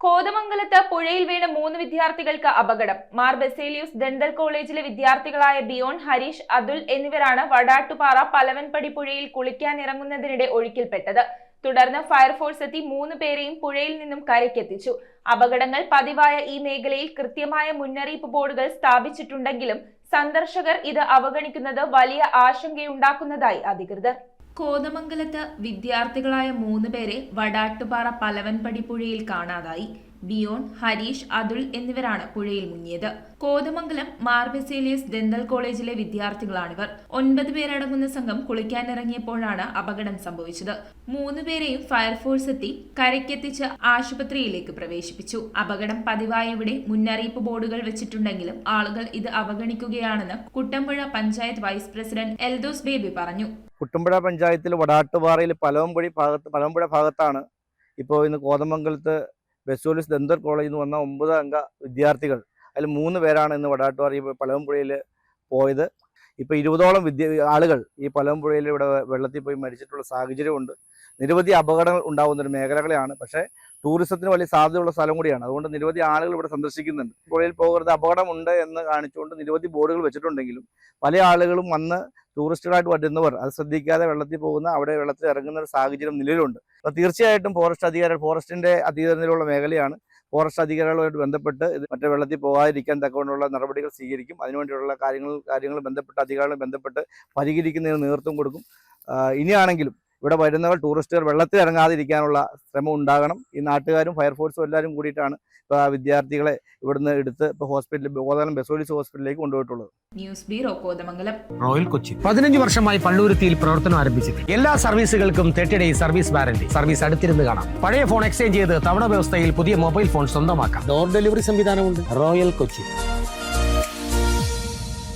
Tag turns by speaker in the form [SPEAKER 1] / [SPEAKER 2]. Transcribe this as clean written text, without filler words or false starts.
[SPEAKER 1] കോതമംഗലത്ത് പുഴയിൽ വീണ 3 വിദ്യാർത്ഥികൾക്ക് അപകടം. മാർ ബസേലിയൂസ് ഡെന്റൽ കോളേജിലെ വിദ്യാർത്ഥികളായ ബിയോൺ, ഹരീഷ്, അതുൽ എന്നിവരാണ് വടാട്ടുപാറ പലവൻപടി പുഴയിൽ കുളിക്കാനിറങ്ങുന്നതിനിടെ ഒഴുക്കിൽപ്പെട്ടത്. തുടർന്ന് ഫയർഫോഴ്സ് എത്തി 3 പേരെയും പുഴയിൽ നിന്നും കരയ്ക്കെത്തിച്ചു. അപകടങ്ങൾ പതിവായ ഈ മേഖലയിൽ കൃത്യമായ മുന്നറിയിപ്പ് ബോർഡുകൾ സ്ഥാപിച്ചിട്ടുണ്ടെങ്കിലും സന്ദർശകർ ഇത് അവഗണിക്കുന്നത് വലിയ ആശങ്കയുണ്ടാക്കുന്നതായി അധികൃതർ. കോതമംഗലത്ത് വിദ്യാർത്ഥികളായ 3 പേരെ വടാട്ടുപാറ പലവൻപടി പുഴയിൽ കാണാതായി. ബിയോൺ, ഹരീഷ്, അതുൽ എന്നിവരാണ് പുഴയിൽ മുങ്ങിയത്. കോതമംഗലം മാർ ബസേലിയൂസ് ഡെന്റൽ കോളേജിലെ വിദ്യാർത്ഥികളാണിവർ. 9 പേരടങ്ങുന്ന സംഘം കുളിക്കാനിറങ്ങിയപ്പോഴാണ് അപകടം സംഭവിച്ചത്. 3 പേരെയും ഫയർഫോഴ്സ് എത്തി കരയ്ക്കെത്തിച്ച് ആശുപത്രിയിലേക്ക് പ്രവേശിപ്പിച്ചു. അപകടം പതിവായവിടെ മുന്നറിയിപ്പ് ബോർഡുകൾ വെച്ചിട്ടുണ്ടെങ്കിലും ആളുകൾ ഇത് അവഗണിക്കുകയാണെന്ന് കുട്ടമ്പുഴ പഞ്ചായത്ത് വൈസ് പ്രസിഡന്റ് എൽദോസ് ബേബി പറഞ്ഞു.
[SPEAKER 2] കുട്ടമ്പുഴ പഞ്ചായത്തിൽ വടാട്ടുപാറയിൽ പലവമ്പുഴ ഭാഗത്താണ് ഇപ്പോൾ ഇന്ന് കോതമംഗലത്ത് ബസേലിയൂസ് ഡെന്റൽ കോളേജിൽ നിന്ന് വന്ന 9 അംഗ വിദ്യാർത്ഥികൾ, അതിൽ 3 പേരാണ് ഇന്ന് വടാട്ടുപാറ പലവമ്പുഴയിൽ പോയത്. ഇപ്പോൾ 20ഓളം ആളുകൾ ഈ പലവമ്പുഴയിൽ ഇവിടെ വെള്ളത്തിൽ പോയി മരിച്ചിട്ടുള്ള സാഹചര്യമുണ്ട്. നിരവധി അപകടങ്ങൾ ഉണ്ടാകുന്ന ഒരു മേഖലകളെയാണ്. പക്ഷേ ടൂറിസത്തിന് വലിയ സാധ്യതയുള്ള സ്ഥലം കൂടിയാണ്. അതുകൊണ്ട് നിരവധി ആളുകൾ ഇവിടെ സന്ദർശിക്കുന്നുണ്ട്. പുഴയിൽ പോകരുത്, അപകടമുണ്ട് എന്ന് കാണിച്ചുകൊണ്ട് നിരവധി ബോർഡുകൾ വെച്ചിട്ടുണ്ടെങ്കിലും പല ആളുകളും വന്ന് ടൂറിസ്റ്റുകളായിട്ട് വരുന്നവർ അത് ശ്രദ്ധിക്കാതെ വെള്ളത്തിൽ പോകുന്ന, അവിടെ വെള്ളത്തിൽ ഇറങ്ങുന്ന ഒരു സാഹചര്യം നിലവിലുണ്ട്. അപ്പോൾ തീർച്ചയായിട്ടും ഫോറസ്റ്റിന്റെ അധീനതയിലുള്ള മേഖലയാണ്. ഫോറസ്റ്റ് അധികാരികളുമായിട്ട് ബന്ധപ്പെട്ട് മറ്റേ വെള്ളത്തിൽ പോകാതിരിക്കാൻ തക്കവണ്ണമുള്ള നടപടികൾ സ്വീകരിക്കും. അതിനുവേണ്ടിയുള്ള കാര്യങ്ങൾ ബന്ധപ്പെട്ട് അധികാരികളെ ബന്ധപ്പെട്ട് പരിഹരിക്കുന്നതിന് നേതൃത്വം കൊടുക്കും. ഇനിയാണെങ്കിലും ഇവിടെ വരുന്നവർ ടൂറിസ്റ്റുകൾ വെള്ളത്തിൽ ഇറങ്ങാതിരിക്കാനുള്ള ശ്രമം ഉണ്ടാകണം. ഈ നാട്ടുകാരും ഫയർഫോഴ്സും എല്ലാവരും കൂടിയിട്ടാണ് ഇപ്പോൾ വിദ്യാർത്ഥികളെ ഇവിടുന്ന് എടുത്ത് ഇപ്പോൾ കോതമംഗലം ബസേലിയൂസ് ഹോസ്പിറ്റലിലേക്ക് കൊണ്ടുപോയിട്ടുള്ളത്.
[SPEAKER 1] News bureau, Kothamangalam.
[SPEAKER 3] Royal Kochi 15 വർഷമായി പള്ളുരുത്തിയിൽ പ്രവർത്തനം ആരംഭിച്ചിട്ട് എല്ലാ സർവീസുകൾക്കും 30 ഡേയ്സ് സർവീസ് വാറന്റി. സർവീസ് അടുത്തിരുന്ന് കാണാം. പഴയ ഫോൺ എക്സ്ചേഞ്ച് ചെയ്ത് തവണ വ്യവസ്ഥയിൽ പുതിയ മൊബൈൽ ഫോൺ സ്വന്തമാക്കാം. ഡോർ ഡെലിവറി സംവിധാനമുണ്ട്. റോയൽ കൊച്ചി.